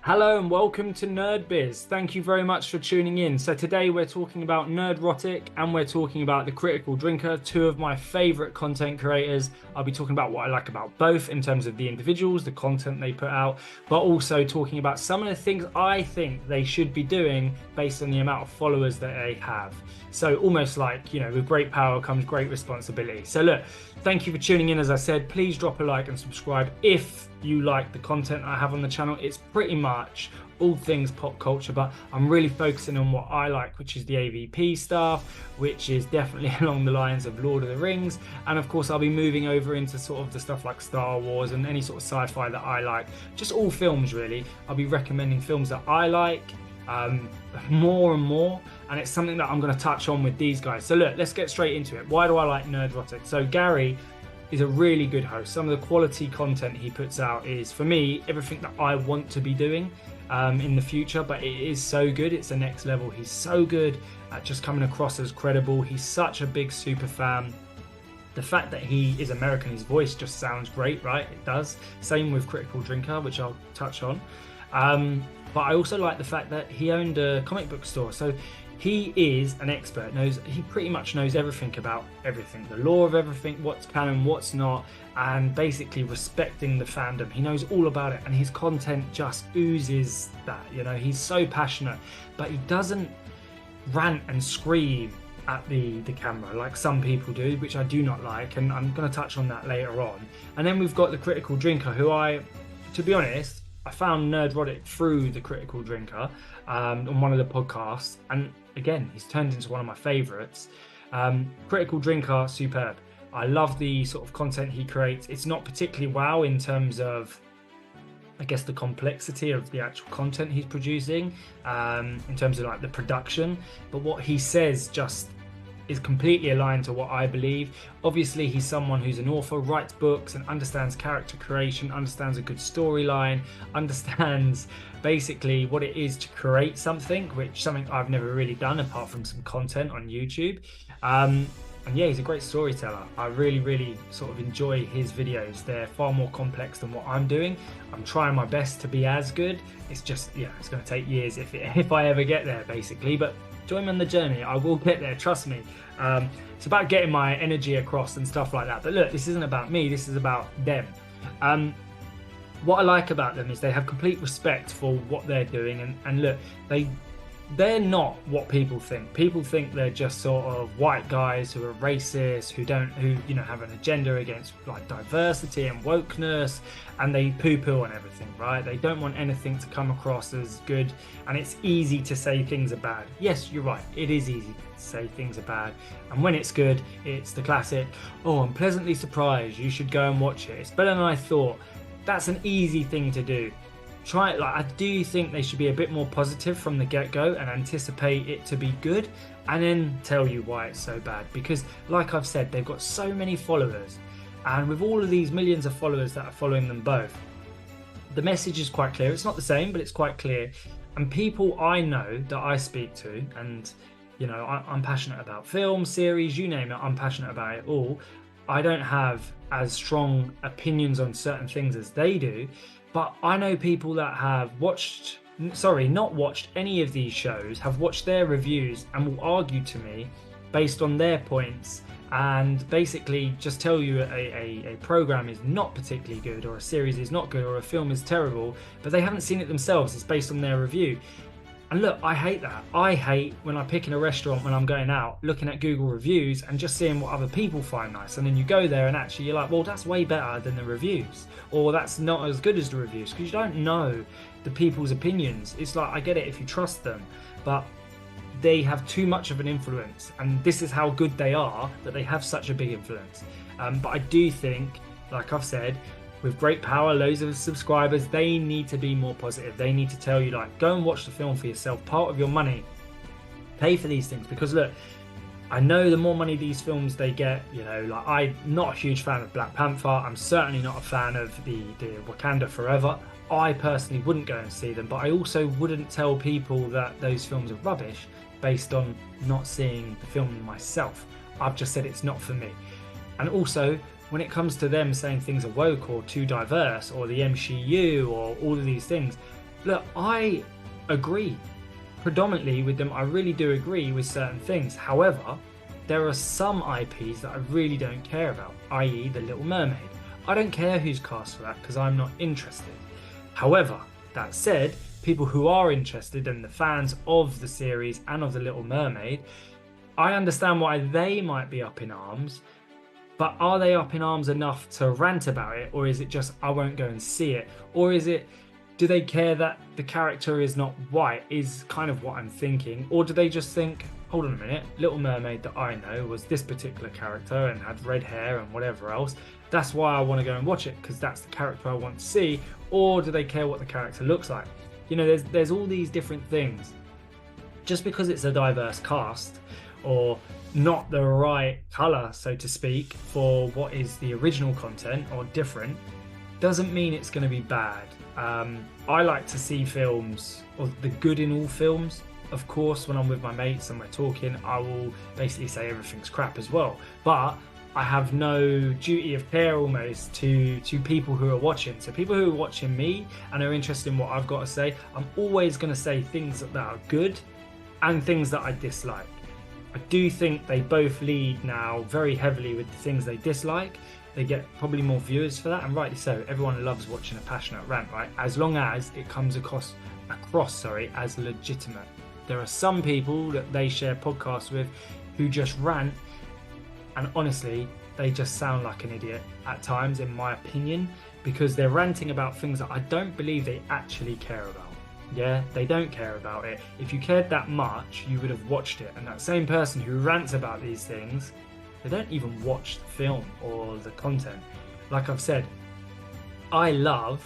Hello and welcome to NerdBiz. Thank you very much for tuning in. So today we're talking about Nerdrotic and we're talking about The Critical Drinker, two of my favorite content creators. I'll be talking about what I like about both in terms of the individuals, the content they put out, but also talking about some of the things I think they should be doing based on the amount of followers that they have. So almost like, with great power comes great responsibility. So look, thank you for tuning in. As I said, please drop a like and subscribe if you like the content I have on the channel. It's pretty much all things pop culture, but I'm really focusing on what I like, which is the AVP stuff, which is definitely along the lines of Lord of the Rings. And of course, I'll be moving over into sort of the stuff like Star Wars and any sort of sci-fi that I like. Just all films, really. I'll be recommending films that I like more and more, and it's something that I'm going to touch on with these guys. So look, let's get straight into it. Why do I like Nerdrotic? So Gary is a really good host. Some of the quality content he puts out is, for me, everything that I want to be doing in the future, but it is so good. It's the next level. He's so good at just coming across as credible. He's such a big super fan. The fact that he is American, his voice just sounds great, right? It does. Same with Critical Drinker, which I'll touch on. But I also like the fact that he owned a comic book store. So he is an expert, he pretty much knows everything about everything, the lore of everything, what's canon, what's not, and basically respecting the fandom. He knows all about it, and his content just oozes that. He's so passionate, but he doesn't rant and scream at the camera like some people do, which I do not like, and I'm going to touch on that later on. And then we've got the Critical Drinker, who to be honest, I found Nerdrotic through the Critical Drinker on one of the podcasts, and again, he's turned into one of my favorites. Critical Drinker, superb. I love the sort of content he creates. It's not particularly wow in terms of, I guess, the complexity of the actual content he's producing, in terms of like the production, but what he says just is completely aligned to what I believe. Obviously, he's someone who's an author, writes books, and understands character creation, understands a good storyline, understands basically what it is to create something, something I've never really done apart from some content on YouTube. And yeah, he's a great storyteller. I really, really sort of enjoy his videos. They're far more complex than what I'm doing. I'm trying my best to be as good. It's just, it's going to take years if I ever get there, basically. But join me on the journey. I will get there, trust me. It's about getting my energy across and stuff like that. But look, this isn't about me. This is about them. What I like about them is they have complete respect for what they're doing. And look, they're not what people think. People think they're just sort of white guys who are racist, who have an agenda against like diversity and wokeness, and they poo-poo on everything, right? They don't want anything to come across as good, and it's easy to say things are bad. Yes, you're right. It is easy to say things are bad, and when it's good, it's the classic, "Oh, I'm pleasantly surprised. You should go and watch it. It's better than I thought." That's an easy thing to do. I do think they should be a bit more positive from the get-go and anticipate it to be good, and then tell you why it's so bad. Because like I've said, they've got so many followers, and with all of these millions of followers that are following them both, the message is quite clear. It's not the same, but it's quite clear. And people I know that I speak to, and I'm passionate about film, series, you name it, I'm passionate about it all. I don't have as strong opinions on certain things as they do, but I know people that have not watched any of these shows, have watched their reviews and will argue to me based on their points, and basically just tell you a program is not particularly good, or a series is not good, or a film is terrible, but they haven't seen it themselves. It's based on their review. And look, I hate that. I hate when I pick in a restaurant when I'm going out, looking at Google reviews and just seeing what other people find nice. And then you go there and actually you're like, well, that's way better than the reviews. Or that's not as good as the reviews, because you don't know the people's opinions. It's like, I get it if you trust them, but they have too much of an influence. And this is how good they are, that they have such a big influence. But I do think, like I've said, with great power, loads of subscribers, they need to be more positive. They need to tell you, like, go and watch the film for yourself. Part of your money, pay for these things. Because look, I know the more money these films they get, I'm not a huge fan of Black Panther. I'm certainly not a fan of the Wakanda Forever. I personally wouldn't go and see them, but I also wouldn't tell people that those films are rubbish based on not seeing the film myself. I've just said it's not for me. And also, when it comes to them saying things are woke or too diverse or the MCU or all of these things, Look, I agree predominantly with them. I really do agree with certain things. However, there are some IPs that I really don't care about, i.e. The Little Mermaid. I don't care who's cast for that because I'm not interested. However, that said, people who are interested and the fans of the series and of The Little Mermaid, I understand why they might be up in arms, but are they up in arms enough to rant about it? Or is it just, I won't go and see it? Or is it, do they care that the character is not white, is kind of what I'm thinking? Or do they just think, hold on a minute, Little Mermaid that I know was this particular character and had red hair and whatever else. That's why I want to go and watch it, because that's the character I want to see. Or do they care what the character looks like? You know, there's all these different things. Just because it's a diverse cast or not the right colour, so to speak, for what is the original content or different, doesn't mean it's going to be bad. I like to see films, or the good in all films. Of course, when I'm with my mates and we're talking, I will basically say everything's crap as well. But I have no duty of care almost to people who are watching. So people who are watching me and are interested in what I've got to say, I'm always going to say things that are good and things that I dislike. I do think they both lead now very heavily with the things they dislike. They get probably more viewers for that, and rightly so. Everyone loves watching a passionate rant, right? As long as it comes across as legitimate. There are some people that they share podcasts with who just rant, and honestly, they just sound like an idiot at times, in my opinion, because they're ranting about things that I don't believe they actually care about. Yeah, they don't care about it. If you cared that much, you would have watched it. And that same person who rants about these things, they don't even watch the film or the content. Like I've said, I love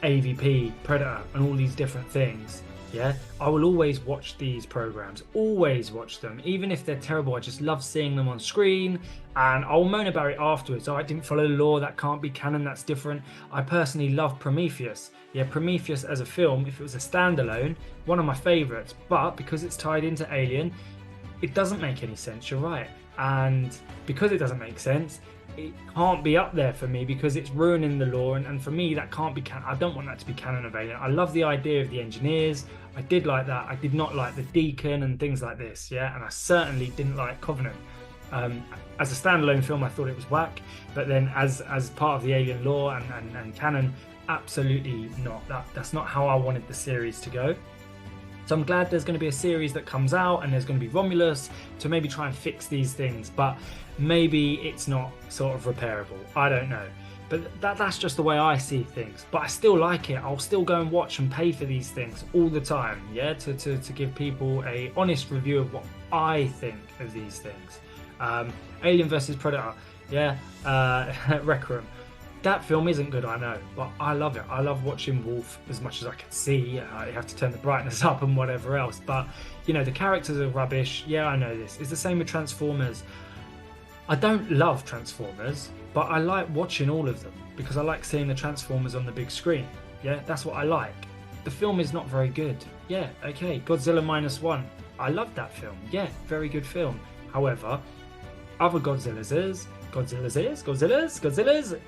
AVP, Predator, and all these different things. Yeah, I will always watch these programs, always watch them, even if they're terrible. I just love seeing them on screen, and I'll moan about it afterwards. Oh, I didn't follow the law, that can't be canon, that's different. I personally love Prometheus. Yeah, Prometheus as a film, if it was a standalone, one of my favorites, but because it's tied into Alien, it doesn't make any sense, you're right. And because it doesn't make sense, it can't be up there for me because it's ruining the lore, and for me that can't be canon. I don't want that to be canon of Alien. I love the idea of the engineers, I did like that. I did not like the Deacon and things like this, yeah, and I certainly didn't like Covenant. As a standalone film I thought it was whack, but then as part of the Alien lore and canon, absolutely not. That's not how I wanted the series to go. So I'm glad there's going to be a series that comes out and there's going to be Romulus to maybe try and fix these things, but maybe it's not sort of repairable. I don't know. But that's just the way I see things. But I still like it. I'll still go and watch and pay for these things all the time, yeah, to give people a honest review of what I think of these things. Alien vs Predator, yeah, Requiem. That film isn't good, I know, but I love it. I love watching Wolf as much as I can see. You have to turn the brightness up and whatever else. But, you know, the characters are rubbish. Yeah, I know this. It's the same with Transformers. I don't love Transformers, but I like watching all of them because I like seeing the Transformers on the big screen. Yeah, that's what I like. The film is not very good. Yeah, okay. Godzilla Minus One. I love that film. Yeah, very good film. However, other Godzillas,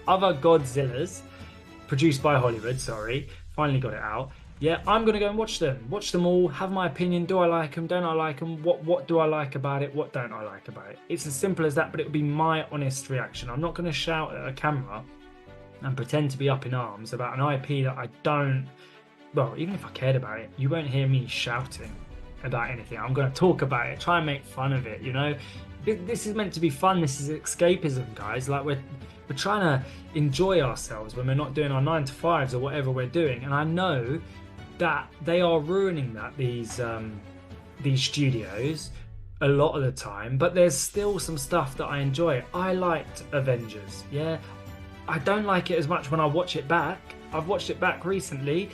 other Godzillas, produced by Hollywood, finally got it out. Yeah, I'm going to go and watch them all, have my opinion. Do I like them? Don't I like them? What do I like about it? What don't I like about it? It's as simple as that, but it would be my honest reaction. I'm not going to shout at a camera and pretend to be up in arms about an IP that I don't, well, even if I cared about it, you won't hear me shouting about anything. I'm going to talk about it, try and make fun of it, you know? This is meant to be fun. This is escapism, guys. Like we're trying to enjoy ourselves when we're not doing our 9-to-5s or whatever we're doing. And I know that they are ruining that, these studios, a lot of the time. But there's still some stuff that I enjoy. I liked Avengers. Yeah, I don't like it as much when I watch it back. I've watched it back recently,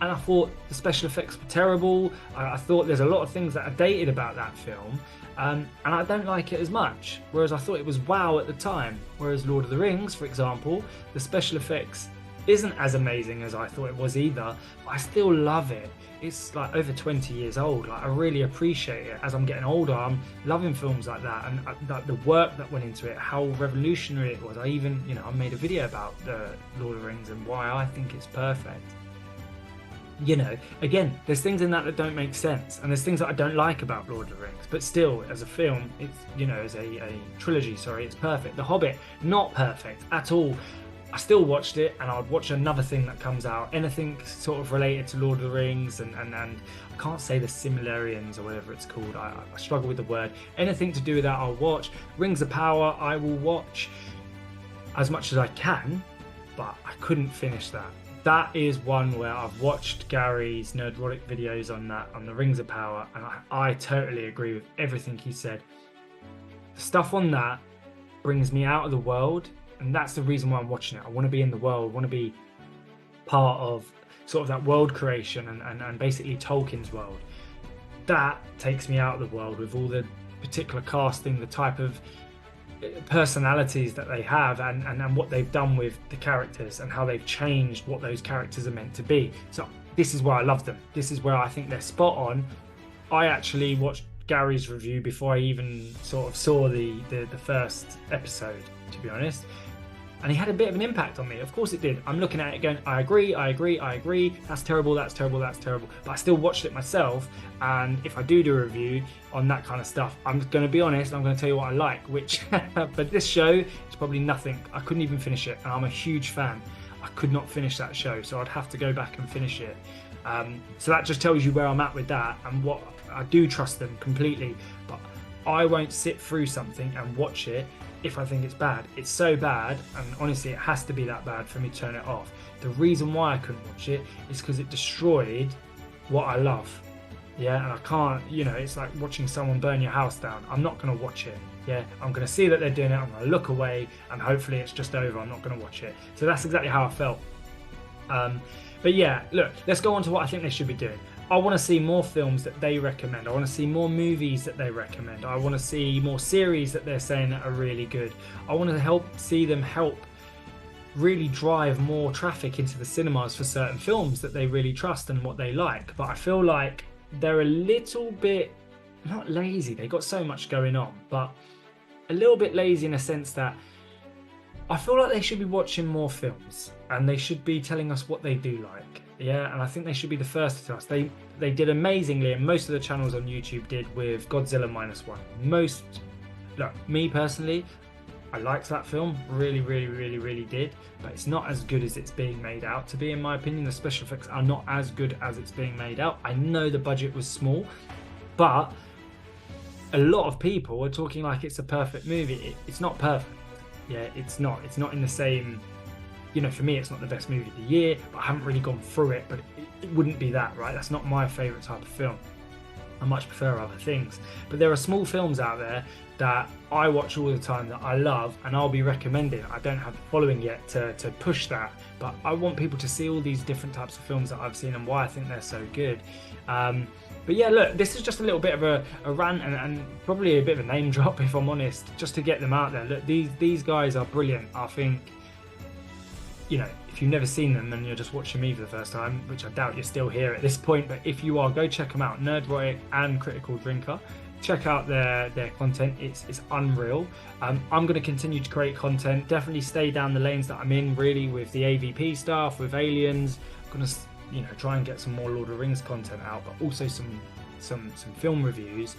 and I thought the special effects were terrible. I thought there's a lot of things that are dated about that film. And I don't like it as much, whereas I thought it was wow at the time. Whereas Lord of the Rings, for example, the special effects isn't as amazing as I thought it was either, but I still love it. It's like over 20 years old. Like I really appreciate it. As I'm getting older, I'm loving films like that, and like the work that went into it, how revolutionary it was. I made a video about the Lord of the Rings and why I think it's perfect. you know, again, there's things in that don't make sense, and there's things that I don't like about Lord of the Rings, but still, as a film, it's, you know, as a trilogy, sorry, it's perfect. The Hobbit, not perfect at all. I still watched it, and I'd watch another thing that comes out, anything sort of related to Lord of the Rings, and I can't say the similarians or whatever it's called. I struggle with the word. Anything to do with that, I'll watch. Rings of Power, I will watch as much as I can, but I couldn't finish that. That is one where I've watched Gary's Nerdrotic videos on that, on the Rings of Power, and I totally agree with everything he said. The stuff on that brings me out of the world, and that's the reason why I'm watching it. I want to be in the world, I want to be part of sort of that world creation and basically Tolkien's world. That takes me out of the world with all the particular casting, the type of personalities that they have, and what they've done with the characters and how they've changed what those characters are meant to be. So this is why I love them. This is where I think they're spot on. I actually watched Gary's review before I even sort of saw the first episode, to be honest, and he had a bit of an impact on me. Of course it did. I'm looking at it going, I agree, that's terrible, that's terrible, but I still watched it myself. And if I do a review on that kind of stuff, I'm going to be honest, I'm going to tell you what I like, which but this show is probably nothing. I couldn't even finish it, and I'm a huge fan. I could not finish that show, so I'd have to go back and finish it. So that just tells you where I'm at with that, and what I do trust them completely, but I won't sit through something and watch it if I think it's bad. It's so bad, and honestly it has to be that bad for me to turn it off. The reason why I couldn't watch it is because it destroyed what I love. Yeah, and I can't, you know, it's like watching someone burn your house down. I'm not going to watch it. Yeah, I'm going to see that they're doing it, I'm going to look away, and hopefully it's just over. I'm not going to watch it. So that's exactly how I felt. But yeah, look, let's go on to what I think they should be doing. I want to see more films that they recommend. I want to see more movies that they recommend. I want to see more series that they're saying that are really good. I want to see them help really drive more traffic into the cinemas for certain films that they really trust and what they like. But I feel like they're a little bit, not lazy, they got so much going on, but a little bit lazy in a sense that I feel like they should be watching more films, and they should be telling us what they do like. Yeah, and I think they should be the first to tell us. They did amazingly, and most of the channels on YouTube did, with Godzilla -1. Look, me personally, I liked that film, really did, but it's not as good as it's being made out to be, in my opinion. The special effects are not as good as it's being made out. I know the budget was small, but a lot of people are talking like it's a perfect movie. It's not perfect. Yeah, it's not in the same, you know, for me it's not the best movie of the year, but I haven't really gone through it, but it wouldn't be that, right? That's not my favourite type of film. I much prefer other things. But there are small films out there that I watch all the time that I love, and I'll be recommending. I don't have the following yet to push that, but I want people to see all these different types of films that I've seen and why I think they're so good. But yeah, look, this is just a little bit of a rant and probably a bit of a name drop, if I'm honest, just to get them out there. Look, these guys are brilliant. I think, you know, if you've never seen them and you're just watching me for the first time, which I doubt you're still here at this point, but if you are, go check them out, Nerdrotic and Critical Drinker. Check out their content. It's unreal. I'm going to continue to create content, definitely stay down the lanes that I'm in, really, with the AVP stuff, with Aliens. I'm going to, you know, try and get some more Lord of the Rings content out, but also some film reviews.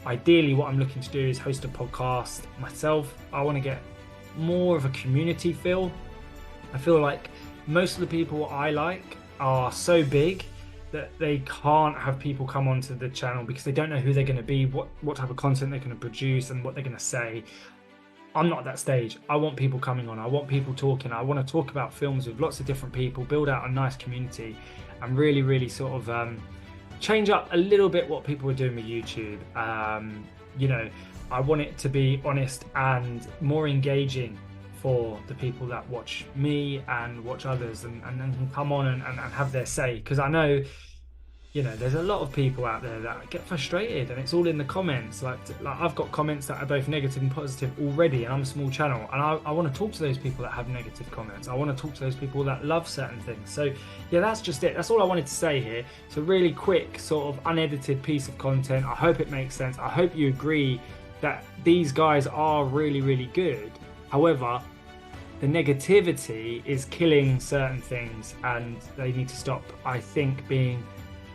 Ideally, what I'm looking to do is host a podcast myself. I want to get more of a community feel. I feel like most of the people I like are so big that they can't have people come onto the channel because they don't know who they're going to be, what type of content they're going to produce, and what they're going to say. I'm not at that stage. I want people coming on. I want people talking. I want to talk about films with lots of different people, build out a nice community, and really sort of change up a little bit what people are doing with YouTube. You know, I want it to be honest and more engaging for the people that watch me and watch others, and can come on and have their say, because I know, you know, there's a lot of people out there that get frustrated, and it's all in the comments. Like I've got comments that are both negative and positive already, and I'm a small channel, and I want to talk to those people that have negative comments. I want to talk to those people that love certain things. So yeah, that's just it. That's all I wanted to say here. It's a really quick sort of unedited piece of content. I hope it makes sense. I hope you agree that these guys are really good. However, the negativity is killing certain things, and they need to stop, I think, being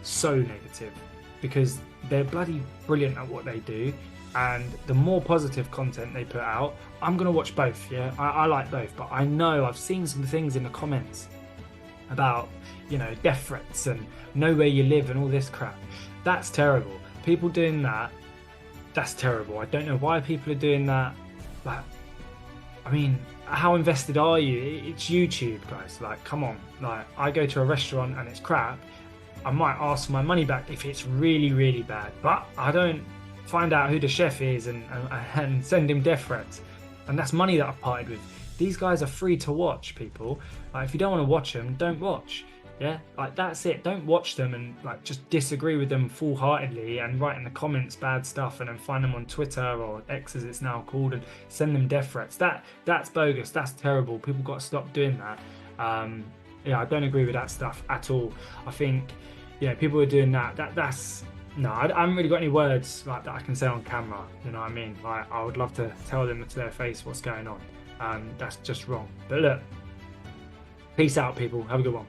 so negative, because they're bloody brilliant at what they do. And the more positive content they put out, I'm gonna watch both. Yeah, I like both, but I know I've seen some things in the comments about, you know, death threats and know where you live and all this crap. That's terrible. People doing that, that's terrible. I don't know why people are doing that. Like, I mean, how invested are you? It's YouTube, guys. Like, come on. Like, I go to a restaurant and it's crap, I might ask for my money back if it's really, really bad. But I don't find out who the chef is and send him death threats. And that's money that I've parted with. These guys are free to watch, people. Like, if you don't want to watch them, don't watch. Yeah, like, that's it. Don't watch them and like just disagree with them full-heartedly and write in the comments bad stuff and then find them on Twitter, or X as it's now called, and send them death threats. That's bogus. That's terrible. People got to stop doing that. Yeah, I don't agree with that stuff at all. I think, you know, people are doing that. That's no, I haven't really got any words like that I can say on camera. You know what I mean? Like, I would love to tell them to their face what's going on. That's just wrong. But look, peace out, people. Have a good one.